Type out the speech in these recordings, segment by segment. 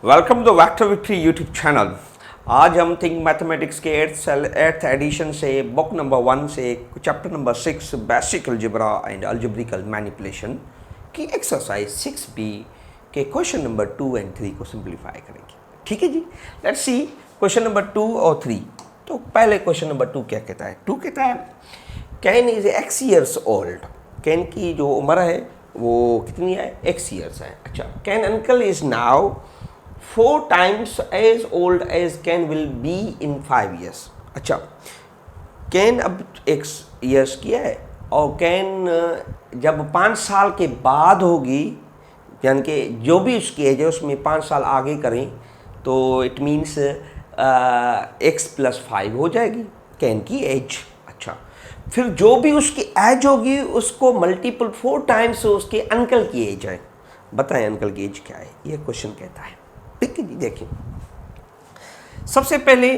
Welcome to vector victory YouTube channel. आज हम think mathematics के एट्थ एडिशन से बुक नंबर 1 से chapter number 6 basic algebra and algebraic manipulation की exercise 6B के क्वेश्चन नंबर 2 एंड 3 को सिंप्लीफाई करेंगे। ठीक है जी, लेट्स सी क्वेश्चन नंबर 2 और 3। तो पहले क्वेश्चन नंबर 2 क्या कहता है? 2 कहता है can is x years old. Can की जो उम्र है वो कितनी है? x ईयर्स है। अच्छा, can uncle is now 4 times as old as Ken will be in 5 years। अच्छा, कैन अब x ईयर्स की है और कैन जब 5 साल के बाद होगी, यानी कि जो भी उसकी एज है उसमें 5 साल आगे करें तो इट मीन्स x + 5 हो जाएगी कैन की एज। अच्छा, फिर जो भी उसकी एज होगी उसको मल्टीपल 4 टाइम्स उसके अंकल की एज है। बताएं अंकल की एज क्या है? ये क्वेश्चन कहता है। ठीक है जी, देखिए सबसे पहले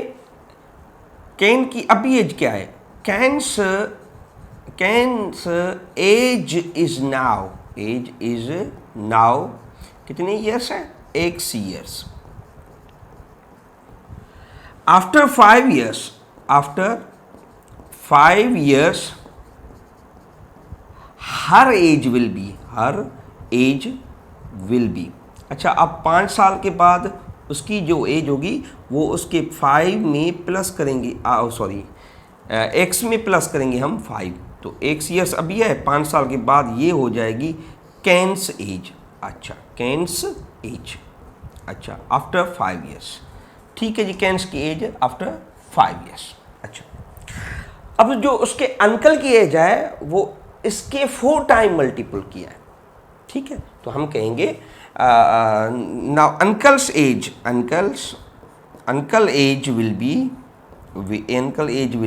कैन की अभी एज क्या है? कैन्स एज इज नाउ कितने ईयर्स है? x years. आफ्टर 5 years हर एज विल बी। अच्छा, अब 5 साल के बाद उसकी जो एज होगी वो उसके 5 में प्लस करेंगे, x में प्लस करेंगे हम 5। तो x ईयर्स अभी है, 5 साल के बाद ये हो जाएगी कैन्स एज। अच्छा, कैन्स एज। अच्छा, आफ्टर 5 years। ठीक है जी, कैन्स की एज आफ्टर 5 years। अच्छा, अब जो उसके अंकल की एज है वो इसके 4 टाइम मल्टीपल किया है। ठीक है, तो हम कहेंगे now uncle age will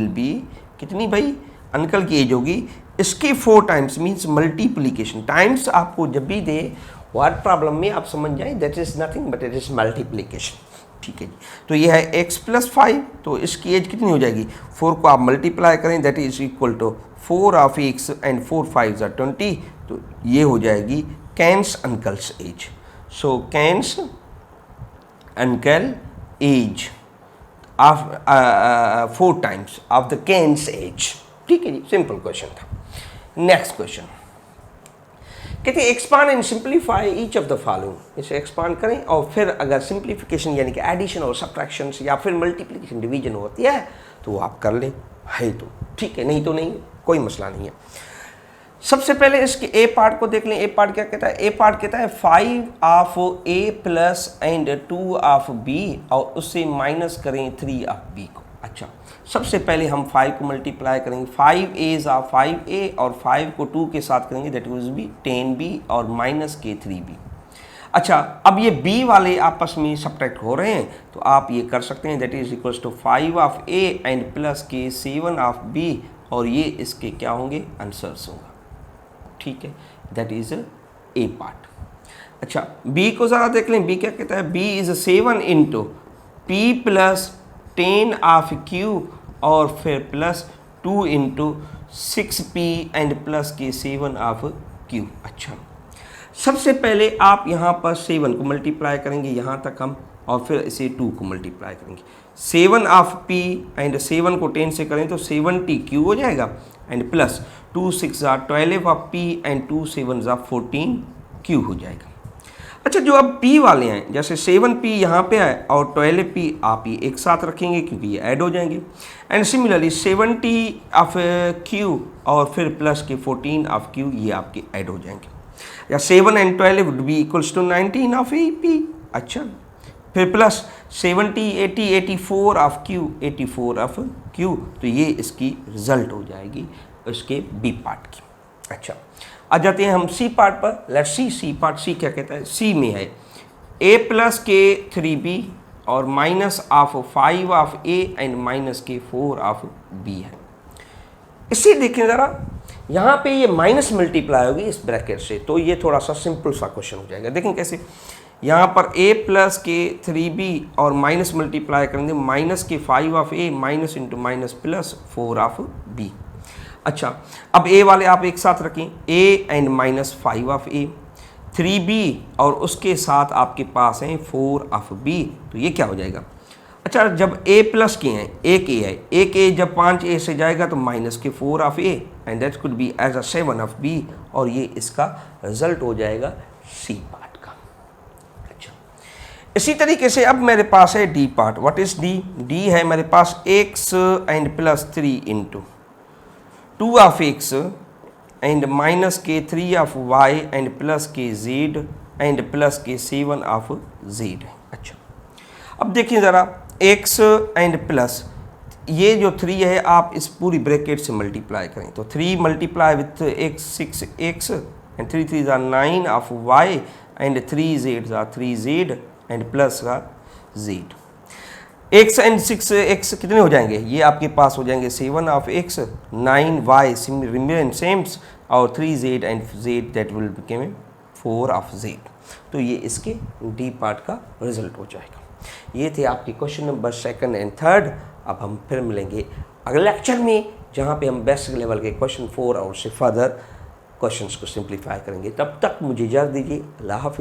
be कितनी भाई? अंकल की एज होगी इसके 4 टाइम्स, मीन्स मल्टीप्लीकेशन। टाइम्स आपको जब भी दे वर्ड प्रॉब्लम में आप समझ जाए that is nothing but it is multiplication. ठीक है जी, तो ये है x + 5, तो इसकी एज कितनी हो जाएगी? 4 को आप मल्टीप्लाई करें that is equal to 4 of x and 4 5s are 20। तो ये हो जाएगी Ken's uncle's age. So Ken's uncle age 4 times of the Ken's age. ठीक है जी, सिंपल क्वेश्चन था। नेक्स्ट क्वेश्चन कहते हैं expand and simplify each of the following. इसे एक्सपांड करें और फिर अगर सिंप्लीफिकेशन यानी कि एडिशन और सब्ट्रैक्शन या फिर मल्टीप्लिकेशन डिवीजन होती है तो आप कर लें, है तो ठीक है, नहीं तो नहीं, कोई मसला नहीं है। सबसे पहले इसके ए पार्ट को देख लें। ए पार्ट क्या कहता है? ए पार्ट कहता है 5 of a + and 2 of b और उससे माइनस करें 3 of b को। अच्छा, सबसे पहले हम 5 को मल्टीप्लाई करेंगे। 5 a's are 5a और 5 को 2 के साथ करेंगे दैट विल बी 10b और माइनस के 3b। अच्छा, अब ये b वाले आपस में सब्ट्रैक्ट हो रहे हैं तो आप ये कर सकते हैं that is equals to 5 of a and plus के 7 of b और ये इसके क्या होंगे? आंसर्स होंगे। ठीक है, दैट इज ए पार्ट। अच्छा, b को ज़रा देख लें। b क्या कहता है? b is 7 × p + 10 of q और फिर प्लस 2 × 6p एंड प्लस के 7 of q। अच्छा, सबसे पहले आप यहाँ पर 7 को मल्टीप्लाई करेंगे यहाँ तक हम, और फिर इसे 2 को मल्टीप्लाई करेंगे। 7 of p एंड 7 को 10 से करें तो 70q हो जाएगा and plus 2 6 are 12 of p and 2 7 are 14q हो जाएगा। अच्छा, जो अब p वाले हैं जैसे 7p यहाँ पे है और 12p आप ये एक साथ रखेंगे क्योंकि ये ऐड हो जाएंगे। एंड सिमिलरली 70 of q और फिर प्लस के 14 of q ये आपके ऐड हो जाएंगे। या 7 and 12 would be equals to 19 of p। अच्छा, फिर plus 70 80 84 of q 84 of q, तो ये इसकी रिजल्ट हो जाएगी इसके बी पार्ट की। अच्छा, आ जाते हैं हम सी पार्ट पर। Let's see C part. C क्या कहता है? सी में है a + के 3b और minus of 5 of a and minus के 4 of b है। इसे देखें ज़रा, यहाँ पे ये माइनस मल्टीप्लाई होगी इस ब्रैकेट से, तो ये थोड़ा सा सिंपल सा क्वेश्चन हो जाएगा। देखें कैसे, यहाँ पर a + के 3b और माइनस मल्टीप्लाई करेंगे माइनस के 5 of a minus into minus plus 4 of b। अच्छा, अब a वाले आप एक साथ रखें, a and minus 5 of a 3b और उसके साथ आपके पास है 4 ऑफ b, तो ये क्या हो जाएगा? अच्छा, जब a प्लस के हैं, एक a है, एक a जब 5a से जाएगा तो माइनस के 4 of a and that could be as a 7 of b, और ये इसका रिजल्ट हो जाएगा c पार्ट का। अच्छा, इसी तरीके से अब मेरे पास है d part. What is d? d है मेरे पास x and plus 3 into 2 of x and minus के 3 ऑफ y एंड प्लस के z एंड प्लस के 7 ऑफ z। अच्छा, अब देखिए ज़रा, x एंड प्लस ये जो 3 है आप इस पूरी ब्रैकेट से मल्टीप्लाई करें, तो 3 multiply with x 6x and 3 3 are 9 of y and 3 z are 3z and plus का z। x एंड 6x कितने हो जाएंगे? ये आपके पास हो जाएंगे 7 of x, 9y remain sems और 3z and z that will become 4 of z। तो ये इसके d पार्ट का रिजल्ट हो जाएगा। ये थे आपके क्वेश्चन नंबर 2 एंड 3। अब हम फिर मिलेंगे अगले लेक्चर में, जहाँ पे हम बेसिक लेवल के क्वेश्चन 4 और उससे फर्दर क्वेश्चंस को सिंप्लीफाई करेंगे। तब तक मुझे इजाज़त दीजिए। अल्लाह हाफ़िज़।